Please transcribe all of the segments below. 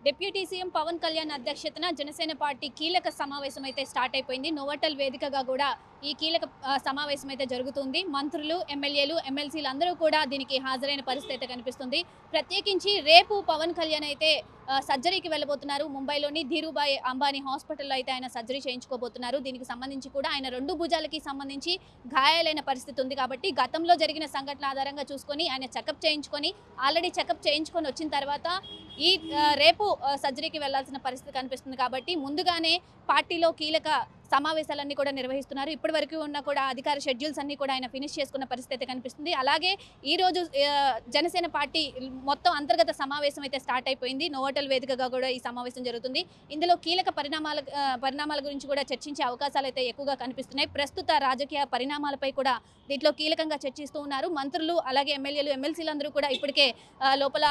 Deputy CM Pawan Kalyan అధ్యక్షతన Janasena party కీలక సమావేశం అయితే స్టార్ట్ అయిపోయింది. నోవటల్ వేదికగా కూడా ఈ కీలక సమావేశం అయితే జరుగుతుంది. మంత్రులు, ఎమ్మెల్యేలు, ఎమ్మెల్సీలు అందరూ కూడా దీనికి హాజరైన పరిస్థితి అయితే కనిపిస్తుంది. ప్రత్యేకించి రేపు పవన్ కళ్యాణ్ అయితే సర్జరీకి వెళ్ళబోతున్నారు. ముంబైలోని ధీరుభాయ్ అంబానీ హాస్పిటల్లో అయితే ఆయన సర్జరీ చేయించుకోబోతున్నారు. దీనికి సంబంధించి కూడా ఆయన 2 భుజాలకి సంబంధించి గాయాలైన పరిస్థితి ఉంది కాబట్టి గతంలో జరిగిన సంఘటన ఆధారంగా చూసుకొని ఆయన చెకప్ చేయించుకొని ఆల్రెడీ చెకప్ చేయించుకొని వచ్చిన తర్వాత ఈ రేపు సర్జరీకి వెళ్లాల్సిన పరిస్థితి కనిపిస్తుంది కాబట్టి ముందుగానే పార్టీలో కీలక సమావేశాలన్నీ కూడా నిర్వహిస్తున్నారు. ఇప్పటి వరకు ఉన్న కూడా అధికార షెడ్యూల్స్ అన్ని కూడా ఆయన ఫినిష్ చేసుకున్న పరిస్థితి కనిపిస్తుంది. అలాగే ఈ రోజు జనసేన పార్టీ మొత్తం అంతర్గత సమావేశం అయితే స్టార్ట్ అయిపోయింది. నోవటల్ వేదికగా కూడా ఈ సమావేశం జరుగుతుంది. ఇందులో కీలక పరిణామాల గురించి కూడా చర్చించే అవకాశాలు అయితే ఎక్కువగా కనిపిస్తున్నాయి. ప్రస్తుత రాజకీయ పరిణామాలపై కూడా దీంట్లో కీలకంగా చర్చిస్తూ ఉన్నారు. మంత్రులు అలాగే ఎమ్మెల్యేలు, ఎమ్మెల్సీలు అందరూ కూడా ఇప్పటికే లోపల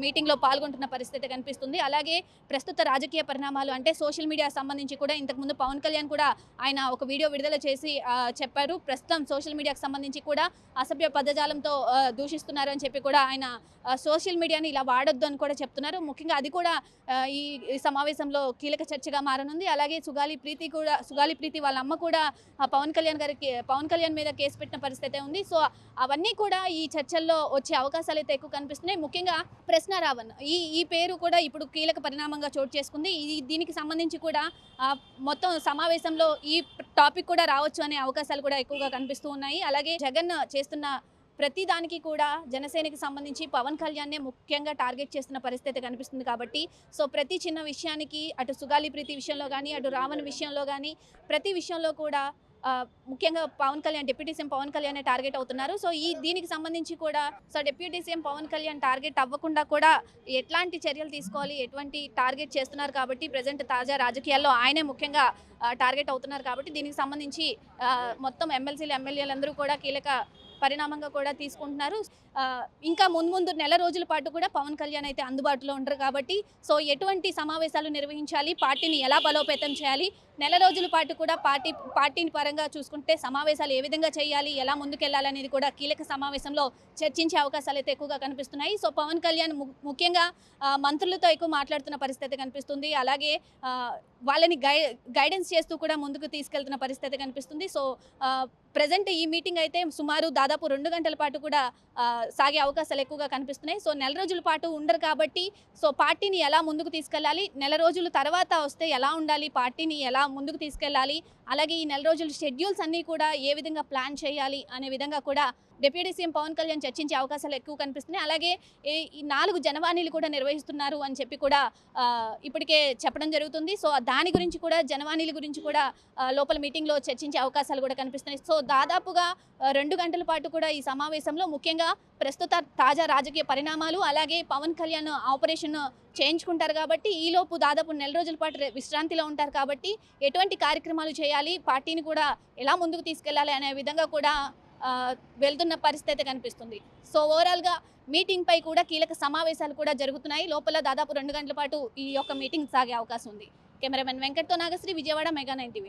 మీటింగ్లో పాల్గొంటున్న పరిస్థితి కనిపిస్తుంది. అలాగే ప్రస్తుత రాజకీయ పరిణామాలు అంటే సోషల్ మీడియా సంబంధించి కూడా ఇంతకుముందు పవన్ కళ్యాణ్ కూడా ఆయన ఒక వీడియో విడుదల చేసి చెప్పారు. ప్రస్తుతం సోషల్ మీడియాకు సంబంధించి కూడా అసభ్య పదజాలంతో దూషిస్తున్నారు అని చెప్పి కూడా ఆయన సోషల్ మీడియాని ఇలా వాడొద్దు అని కూడా చెప్తున్నారు. ముఖ్యంగా అది కూడా ఈ సమావేశంలో కీలక చర్చగా మారనుంది. అలాగే సుగాలి ప్రీతి వాళ్ళ అమ్మ కూడా పవన్ కళ్యాణ్ మీద కేసు పెట్టిన పరిస్థితి ఉంది. సో అవన్నీ కూడా ఈ చర్చల్లో వచ్చే అవకాశాలు అయితే ఎక్కువ కనిపిస్తున్నాయి. ముఖ్యంగా ప్రశ్న రావణ్ ఈ పేరు కూడా ఇప్పుడు కీలక పరిణామంగా చోటు చేసుకుంది. దీనికి సంబంధించి కూడా మొత్తం సమావేశంలో ఈ టాపిక్ కూడా రావచ్చు అనే అవకాశాలు కూడా ఎక్కువగా కనిపిస్తూ ఉన్నాయి. అలాగే జగన్ చేస్తున్న ప్రతి దానికి కూడా జనసేనకి సంబంధించి పవన్ కళ్యాణ్నే ముఖ్యంగా టార్గెట్ చేస్తున్న పరిస్థితి కనిపిస్తుంది కాబట్టి సో ప్రతి చిన్న విషయానికి అటు సుగాలి ప్రీతి విషయంలో కానీ అటు రావణ్ విషయంలో కానీ ప్రతి విషయంలో కూడా ముఖ్యంగా Pawan Kalyan deputy CM Pawan Kalyan target అవుతున్నారు. సో దీనికి సంబంధించి కూడా so deputy CM Pawan Kalyan target అవ్వకుండా కూడా ఎట్లాంటి చర్యలు తీసుకోవాలి, ఎటువంటి టార్గెట్ చేస్తున్నారు కాబట్టి ప్రజెంట్ తాజా రాజకీయాల్లో ఆయనే ముఖ్యంగా టార్గెట్ అవుతున్నారు కాబట్టి దీనికి సంబంధించి మొత్తం ఎమ్మెల్సీలు, ఎమ్మెల్యేలు అందరూ కూడా కీలక పరిణామంగా కూడా తీసుకుంటున్నారు. ఇంకా ముందు నెల రోజుల పాటు కూడా పవన్ కళ్యాణ్ అయితే అందుబాటులో ఉంటారు కాబట్టి సో ఎటువంటి సమావేశాలు నిర్వహించాలి, పార్టీని ఎలా బలోపేతం చేయాలి, నెల రోజుల పాటు కూడా పార్టీని పరంగా చూసుకుంటే సమావేశాలు ఏ విధంగా చేయాలి, ఎలా ముందుకెళ్లాలి అనేది కూడా కీలక సమావేశంలో చర్చించే అవకాశాలు అయితే ఎక్కువగా కనిపిస్తున్నాయి. సో పవన్ కళ్యాణ్ ముఖ్యంగా మంత్రులతో ఎక్కువ మాట్లాడుతున్న పరిస్థితి కనిపిస్తుంది. అలాగే వాళ్ళని గైడెన్స్ చేస్తూ కూడా ముందుకు తీసుకెళ్తున్న పరిస్థితి కనిపిస్తుంది. సో ప్రజెంట్ ఈ మీటింగ్ అయితే సుమారు దాదాపు 2 గంటల పాటు కూడా సాగే అవకాశాలు ఎక్కువగా కనిపిస్తున్నాయి. సో నెల రోజుల పాటు ఉండరు కాబట్టి సో పార్టీని ఎలా ముందుకు తీసుకెళ్ళాలి, నెల రోజుల తర్వాత వస్తే ఎలా ఉండాలి, పార్టీని ఎలా ముందుకు తీసుకెళ్ళాలి, అలాగే ఈ నెల రోజుల షెడ్యూల్స్ అన్నీ కూడా ఏ విధంగా ప్లాన్ చేయాలి అనే విధంగా కూడా డిప్యూటీ సీఎం పవన్ కళ్యాణ్ చర్చించే అవకాశాలు ఎక్కువ కనిపిస్తున్నాయి. అలాగే ఈ 4 జనవాణిలు కూడా నిర్వహిస్తున్నారు అని చెప్పి కూడా ఇప్పటికే చెప్పడం జరుగుతుంది. సో దాని గురించి కూడా జనవాణిల గురించి కూడా లోపల మీటింగ్లో చర్చించే అవకాశాలు కూడా కనిపిస్తున్నాయి. సో దాదాపుగా 2 గంటల పాటు కూడా ఈ సమావేశంలో ముఖ్యంగా ప్రస్తుత తాజా రాజకీయ పరిణామాలు అలాగే పవన్ కళ్యాణ్ ఆపరేషన్ చేయించుకుంటారు కాబట్టి ఈలోపు దాదాపు నెల రోజుల పాటు విశ్రాంతిలో ఉంటారు కాబట్టి ఎటువంటి కార్యక్రమాలు చేయాలి, పార్టీని కూడా ఎలా ముందుకు తీసుకెళ్లాలి అనే విధంగా కూడా వెళ్తున్న పరిస్థితి కనిపిస్తుంది. సో ఓవరాల్గా మీటింగ్ పై కూడా కీలక సమావేశాలు కూడా జరుగుతున్నాయి. లోపల దాదాపు 2 గంటల పాటు ఈ యొక్క మీటింగ్ సాగే అవకాశం ఉంది. కెమెరామెన్ వెంకట్తో నాగశ్రీ, విజయవాడ, మెగా 9 టీవీ.